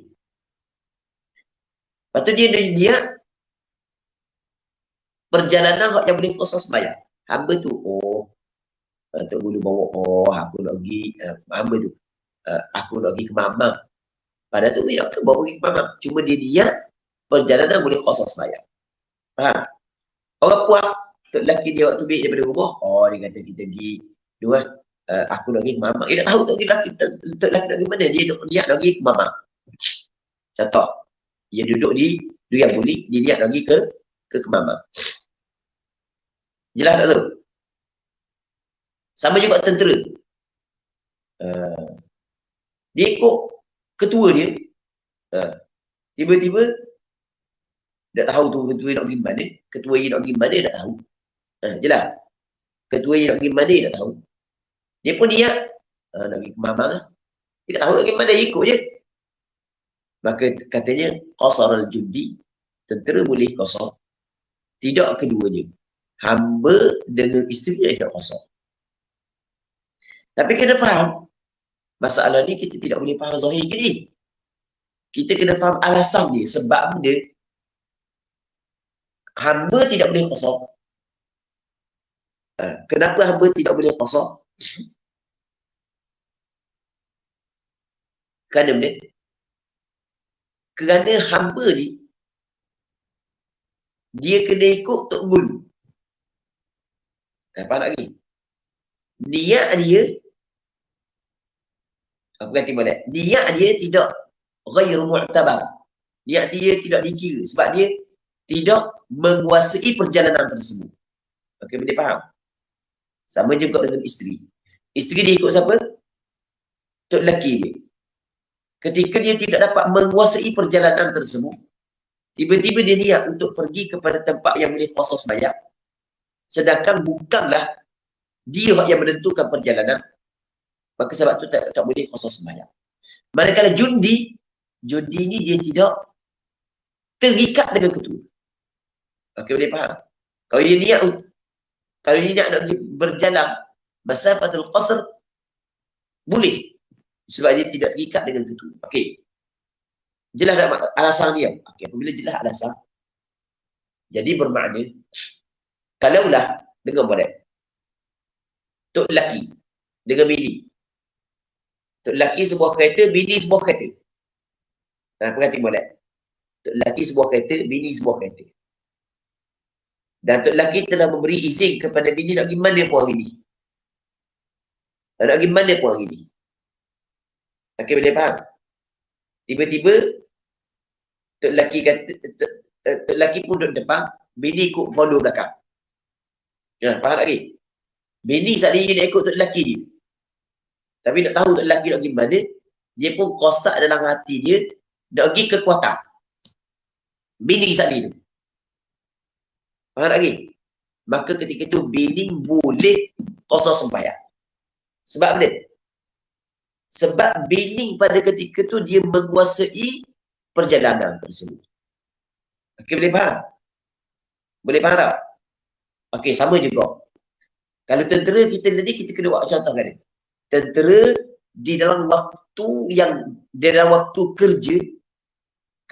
Lepas tu dia perjalanan yang boleh qasar sembahyang. Hamba tu, tok guru bawa, aku nak pergi, hamba tu, aku nak pergi ke Mamang. Padahal tu dia nak bawa pergi ke Mamang. Cuma dia perjalanan boleh qasar sembahyang. Faham? Orang puak, tok lelaki dia waktu baik daripada rumah, dia kata kita pergi dua, aku nak pergi ke Mamang. Dia tak tahu tok lelaki nak pergi mana, dia niat nak pergi ke Mamang. Contoh, dia duduk di yang boleh, dia niat nak pergi ke Mamang. Jelas tak tu? Sama juga tentera. Dia ikut ketua dia. Tiba-tiba tak tahu tu ketua nak pergi mana. Ketua nak pergi mana tak tahu. Jelas. Ketua nak pergi mana tak tahu. Dia pun niat nak pergi ke Mamang. Dia tak tahu nak pergi mana, ikut je. Maka katanya qasar al-jundi Tentera boleh kosong. Tidak keduanya. Hamba dengan isteri tidak kosong. Tapi kena faham, masalah ni kita tidak boleh faham zahir gini. Kita kena faham alasan dia, sebab dia hamba tidak boleh kosong. Kenapa hamba tidak boleh kosong? Kerana hamba ni dia kena ikut Tok Guru. Faham lagi? Niat dia, apa kata balik? Niat dia tidak ghairu mu'tabar. Niat dia tidak dikira sebab dia tidak menguasai perjalanan tersebut. Okey, boleh faham? Sama juga dengan isteri. Isteri dia ikut siapa? Tok lelaki dia. Ketika dia tidak dapat menguasai perjalanan tersebut, tiba-tiba dia niat untuk pergi kepada tempat yang boleh kosong sembahyang. Sedangkan bukanlah dia yang menentukan perjalanan, maka sebab tu tak boleh kosong sembahyang. Manakala jundi ni dia tidak terikat dengan ketua. Okey, boleh faham? Kalau dia niat nak berjalan masafatul qasr, boleh. Sebab dia tidak terikat dengan ketua. Okey. Jelas tak alasan dia? Okey, apabila jelas alasan, jadi bermakna, kalaulah, dengar boleh, tok lelaki dengan bini. Tok lelaki sebuah kereta, bini sebuah kereta. Perhati boleh. Tok lelaki sebuah kereta, bini sebuah kereta. Dan tok lelaki telah memberi izin kepada bini nak pergi mana pun hari ni. Nak pergi mana pun hari ni. Okey, boleh faham? Tiba-tiba tok lelaki kata, tok lelaki pun duduk depan, bini ikut follow belakang. Ya, faham lagi? Bini saat ni nak ikut tok lelaki dia. Tapi nak tahu tok lelaki nak pergi mana, dia pun kosak dalam hati dia nak pergi ke Kuantan. Bini saat ni tu. Faham lagi? Maka ketika itu bini boleh kosong sembahyang. Sebab apa dia? Sebab bini pada ketika itu dia menguasai perjalanan tersebut. Okey, boleh faham? Boleh faham tak? Okey, sama juga. Kalau tentera kita tadi, kita kena buat contoh kan? Tentera di dalam waktu kerja,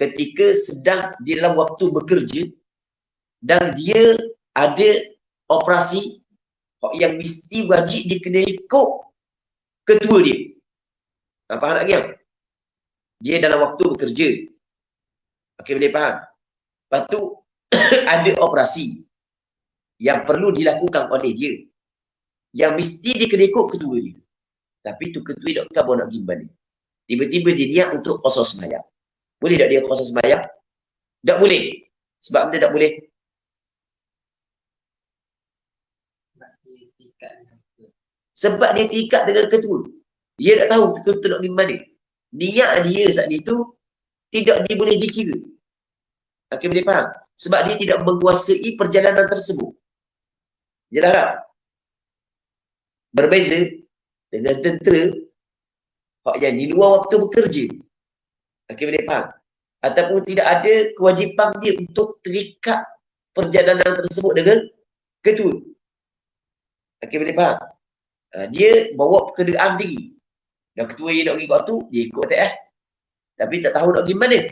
ketika sedang di dalam waktu bekerja, dan dia ada operasi yang mesti wajib dia kena ikut ketua dia. Faham tak yang? Dia dalam waktu bekerja. Okey, boleh faham? Lepas tu ada operasi yang perlu dilakukan oleh dia, yang mesti dia kena ikut ketua dia. Tapi tu ketua dia tak nak pergi balik. Tiba-tiba dia niat untuk kosong sembahyang. Boleh tak dia kosong sembahyang? Tak boleh. Sebab dia tak boleh. Sebab dia terikat dengan ketua. Dia tak tahu ketua nak pergi mana. Niat dia saat itu tidak boleh dikira. Okey, boleh faham? Sebab dia tidak menguasai perjalanan tersebut. Jelas tak? Berbeza dengan tentera yang di luar waktu bekerja. Okey, boleh faham? Ataupun tidak ada kewajipan dia untuk terikat perjalanan tersebut dengan ketua. Okey, boleh faham? Dia bawa kenderaan diri. Dan ketua dia nak pergi kat tu, dia ikut tak Tapi tak tahu nak pergi mana.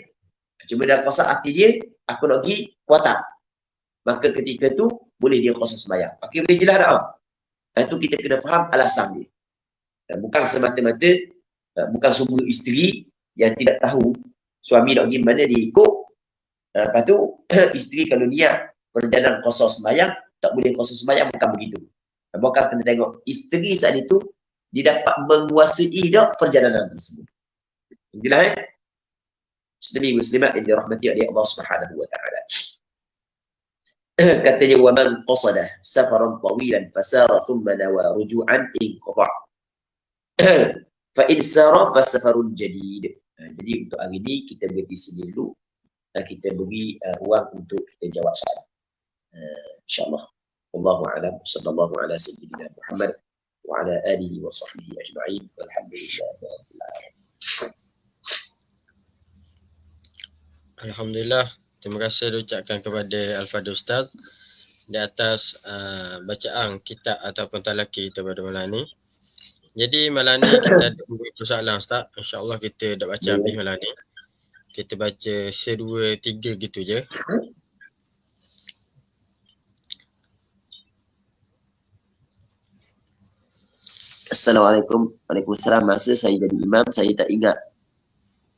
Cuma dalam kosak hati dia, aku nak pergi Kuantan. Maka ketika tu, boleh dia kosong sembahyang. Okey, boleh jelas tak? Itu kita kena faham alasan dia. Bukan semata-mata, bukan semua isteri yang tidak tahu suami nak pergi mana dia ikut. Lepas tu, isteri kalau niat perjalanan kosong sembahyang, tak boleh kosong sembahyang, bukan begitu. Bukan kena tengok isteri saat itu, dia dapat menguasai tak perjalanan tersebut. Jelas Muslimin muslimat yang dirahmati oleh Allah Subhanahu wa taala. Katanya wa man qasada safaran tawilan fasara thumma nawa ruju'an inqata. Fa in sara fa safarun jadid. Jadi untuk hari ini kita berhenti sini dulu. Kita beri ruang untuk kita jawab soalan. Insya-Allah. Wallahu a'lam. Sallallahu ala sayyidina Muhammad wa ala alihi wa sahbihi ajma'in. Walhamdulillahi rabbil alamin. Alhamdulillah, Terima kasih diucapkan kepada Al-Fadhil Ustaz di atas bacaan kitab ataupun talaki kita pada malam ni. Jadi malam ni kita ada beberapa soalan Ustaz. InsyaAllah kita dah baca habis malam ni. Kita baca 1, 2, 3 gitu je. Assalamualaikum. Waalaikumsalam. Masa saya jadi imam, saya tak ingat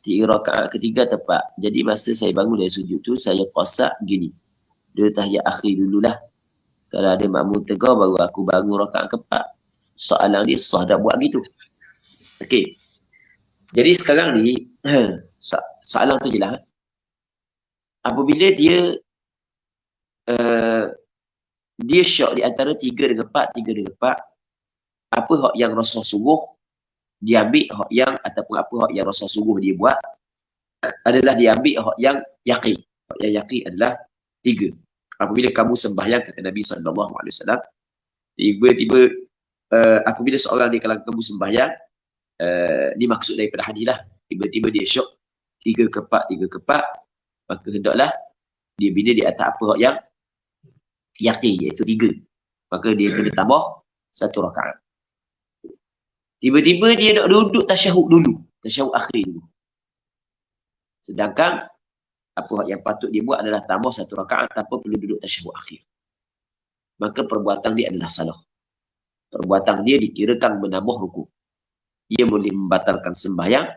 3 rakaat ketiga tepat. Jadi masa saya bangun dari sujud tu, saya qasak gini. 2 tahiyat akhir dululah. Kalau ada makmum tegur, baru aku bangun rakaat keempat. Soalan dia sah dah buat gitu. Okey. Jadi sekarang ni, soalan tu je lah. Apabila dia syok di antara 3 dengan 4, 3 dengan 4, apa hak yang Rasul suruh dia ambil, hak yang ataupun apa hak yang Rasul suruh dia buat adalah dia ambil hak yang yaqin. Hak yang yaqin adalah 3. Apabila kamu sembahyang, kata Nabi SAW, tiba-tiba apabila seorang di kalangan kamu sembahyang, ni maksud daripada hadis lah, tiba-tiba dia syok 3 ke 4, 3 ke 4, maka hendaklah dia bina di atas apa hak yang yaqin, iaitu 3. Maka dia kena tambah 1 rakaat. Tiba-tiba dia nak duduk tasyahud dulu, tasyahud akhir dulu. Sedangkan apa yang patut dia buat adalah tambah 1 rakaat tanpa perlu duduk tasyahud akhir. Maka perbuatan dia adalah salah. Perbuatan dia dikirakan menambah rukuk. Dia boleh membatalkan sembahyang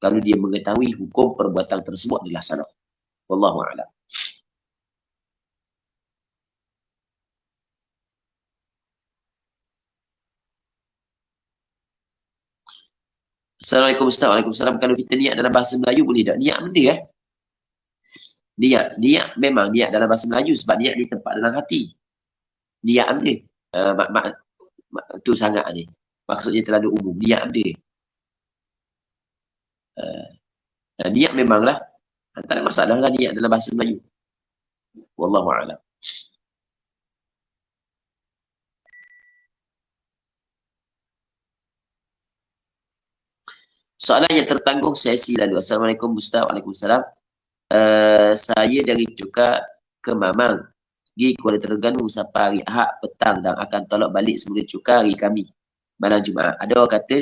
kalau dia mengetahui hukum perbuatan tersebut adalah salah. Wallahu a'lam. Assalamualaikum Ustaz. Waalaikumsalam. Kalau kita niat dalam bahasa Melayu boleh tak? Niat benda Niat memang niat dalam bahasa Melayu sebab niat di tempat dalam hati. Niat benda. Tu sangat ni. Maksudnya terlalu umum. Niat benda. Niat memanglah. Tak ada masalah lah niat dalam bahasa Melayu. Wallahu a'lam. Soalan yang tertangguh sesi lalu. Assalamualaikum Ustaz. Waalaikumsalam. Saya dari Cukar ke Mamang. Pergi Kuala Terengganu sampai hari Ahad petang dan akan tolak balik semula Cukar hari kami. Malam Jumaat. Ada orang kata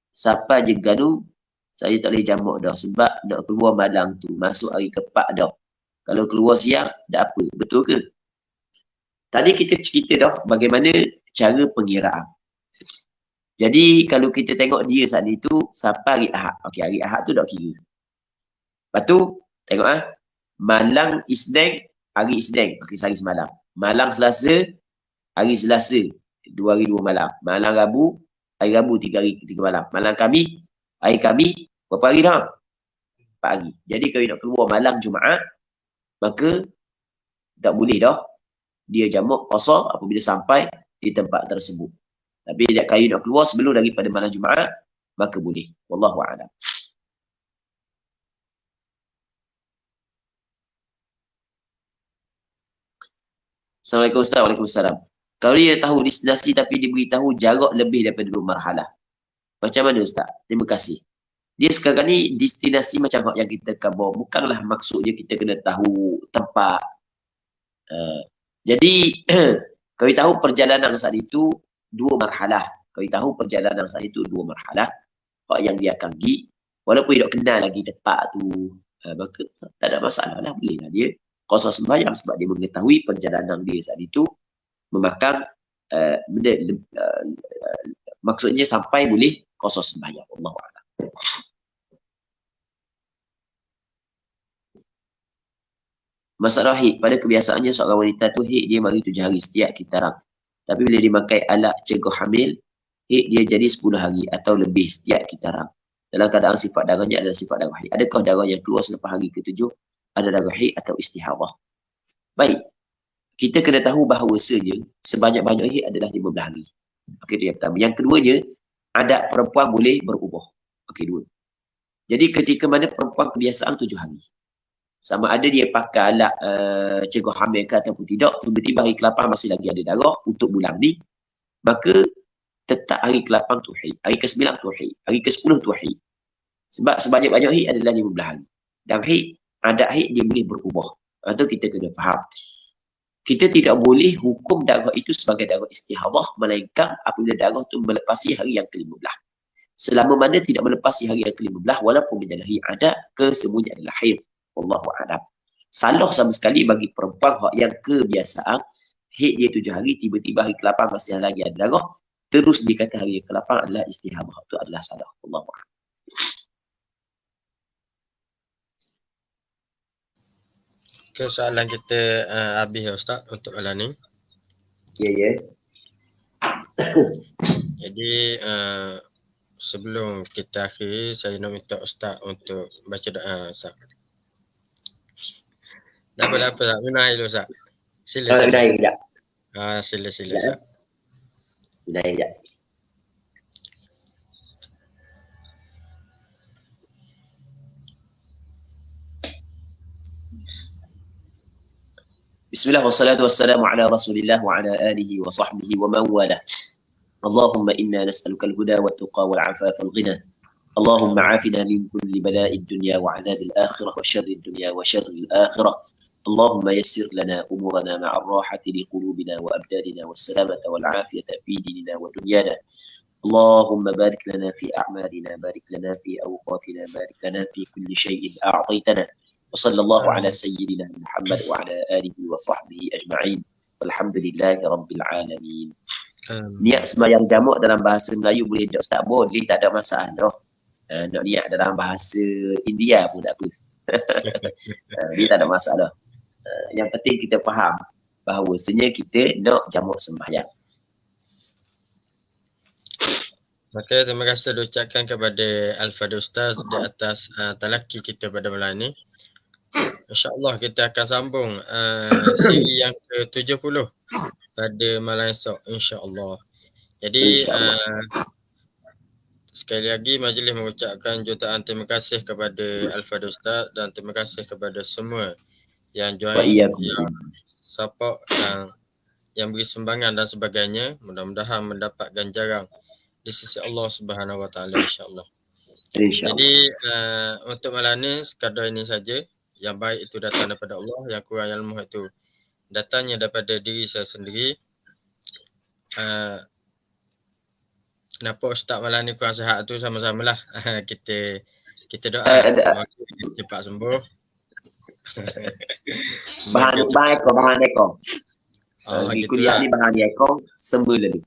sampai je Ganu saya tak boleh jamak dah sebab nak keluar malam tu. Masuk hari ke-4 dah. Kalau keluar siang, dah apa? Betul ke? Tadi kita cerita dah bagaimana cara pengiraan. Jadi kalau kita tengok dia saat itu sampai hari Ahad. Okey, hari Ahad tu dah kira. Lepas tu tengok malam Isnin, hari Isnin, okey sehari semalam. Malam Selasa, hari Selasa, 2 hari 2 malam. Malam Rabu, hari Rabu 3 hari 3 malam. Malam Khamis, hari Khamis, berapa hari dah? 4 hari. Jadi kalau nak keluar malam Jumaat, maka tak boleh dah dia jamak qasar apabila sampai di tempat tersebut. Tapi dia kalau nak keluar sebelum daripada malam Jumaat, maka boleh. Wallahu a'lam. Assalamualaikum Ustaz. Waalaikumsalam. Kalau dia tahu destinasi tapi diberitahu jarak lebih daripada 2 marhalah. Macam mana Ustaz? Terima kasih. Dia sekarang ni destinasi macam yang kita khabar. Bukanlah maksudnya kita kena tahu tempat. Jadi, kalau tahu perjalanan saat itu 2 marhalah. Kalau tahu perjalanan saat itu 2 marhalah. Hak yang dia akan pergi. Walaupun dia tak kenal lagi tempat tu. Maka tak ada masalah lah. Boleh lah dia qasar sembahyang sebab dia mengetahui perjalanan dia saat itu memakan maksudnya sampai boleh qasar sembahyang. Allahu a'lam. Masalah haid. Pada kebiasaannya seorang wanita tu haid dia mari 7 hari setiap kitaran. Tapi bila dimakai alat cegah hamil, haid dia jadi 10 hari atau lebih setiap kitaran. Dalam keadaan sifat darahnya adalah sifat darah haid. Adakah darah yang keluar selepas hari ke-7 ada darah haid atau istihadah? Baik. Kita kena tahu bahawasanya sebanyak-banyak haid adalah 15 hari. Okey, itu yang pertama. Yang keduanya, adat perempuan boleh berubah. Okey, 2. Jadi ketika mana perempuan kebiasaan 7 hari. Sama ada dia pakai alat cegah hamil ke ataupun tidak, tiba-tiba hari ke-8 masih lagi ada darah untuk bulan ni, maka tetap hari ke-8 tu haid, hari ke-9 tu haid, hari ke-10 tu haid. Sebab sebanyak-banyak haid adalah 15 hari. Dan haid adat haid dia boleh berubah. Itu kita kena faham. Kita tidak boleh hukum darah itu sebagai darah istihadah, melainkan apabila darah itu melepasi hari yang ke-15. Selama mana tidak melepasi hari yang ke-15, walaupun menyalahi adat, kesemuanya adalah haid. Wallahu a'lam. Salah sama sekali bagi perempuan yang kebiasaan haid dia 7 hari, tiba-tiba hari ke-8 masih lagi ada darah, terus dikata hari ke-8 adalah istihadah. Itu adalah salah. Wallahu a'lam. Okay, soalan kita habis ya Ustaz untuk malam ni. Ya. Jadi sebelum kita akhiri, saya nak minta Ustaz untuk baca doa Ustaz. Tak apa Ustaz, guna air dulu Ustaz. Sila. Guna air sekejap. Sila Ustaz. Guna air sekejap. Bismillah wassalatu wassalamu ala rasulillah wa ala alihi wa sahbihi wa man walah. Allahumma inna nas'aluka al-huda wa tuqa wal afafa wal ghina. Allahumma afina min kulli bala'i ad-dunya wa 'adhabi al-akhirah wa sharri ad-dunya wa sharri al-akhirah. Allahumma yassir lana umurana ma'a ar-rahati li qulubina wa abdanina was salamata wal 'afiyata fi dinina wa dunyana. Allahumma barik lana fi a'malina, barik lana fi awqatina, barik lana fi kulli shay'in a'taytana. وصلى الله على سيدنا محمد وعلى آله وصحبه أجمعين والحمد لله رب العالمين. Niat sembahyang jamak dalam bahasa Melayu boleh tak Ustaz? Boleh, tak ada masalah. Nak niat dalam bahasa India pun tak apa. Dia tak ada masalah. Yang penting kita faham bahawasanya kita nak jamak sembahyang. Maka terima kasih diucapkan kepada Al-Fadil Ustaz di atas talaki kita pada malam ini. InsyaAllah kita akan sambung siri yang ke-70 pada malam esok, insyaAllah. Jadi sekali lagi majlis mengucapkan jutaan terima kasih kepada Al-Fadil Ustaz dan terima kasih kepada semua yang join, yang support dan yang beri sumbangan dan sebagainya. Mudah-mudahan mendapat ganjaran di sisi Allah Subhanahu Wa Taala, insyaAllah. Jadi untuk malam ni sekadar ini saja. Yang baik itu datang daripada Allah, yang kurang yang lemah itu datangnya daripada diri saya sendiri. Kenapa Ustaz malam ni kurang sihat tu sama-samalah. kita doa cepat sembuh. Bahan ekor. Kuliah ni bahan ekor, sembuh dulu.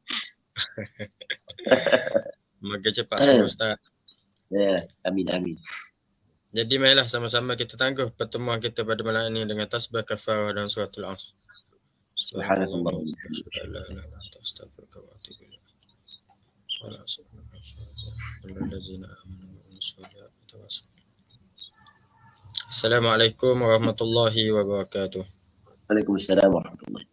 Moga cepat sembuh Ustaz. Ya, amin. Jadi marilah sama-sama kita tangguh pertemuan kita pada malam ini dengan tasbih kafarah dan suratul As. Subhanallah. Assalamualaikum warahmatullahi wabarakatuh. Waalaikumsalam warahmatullahi.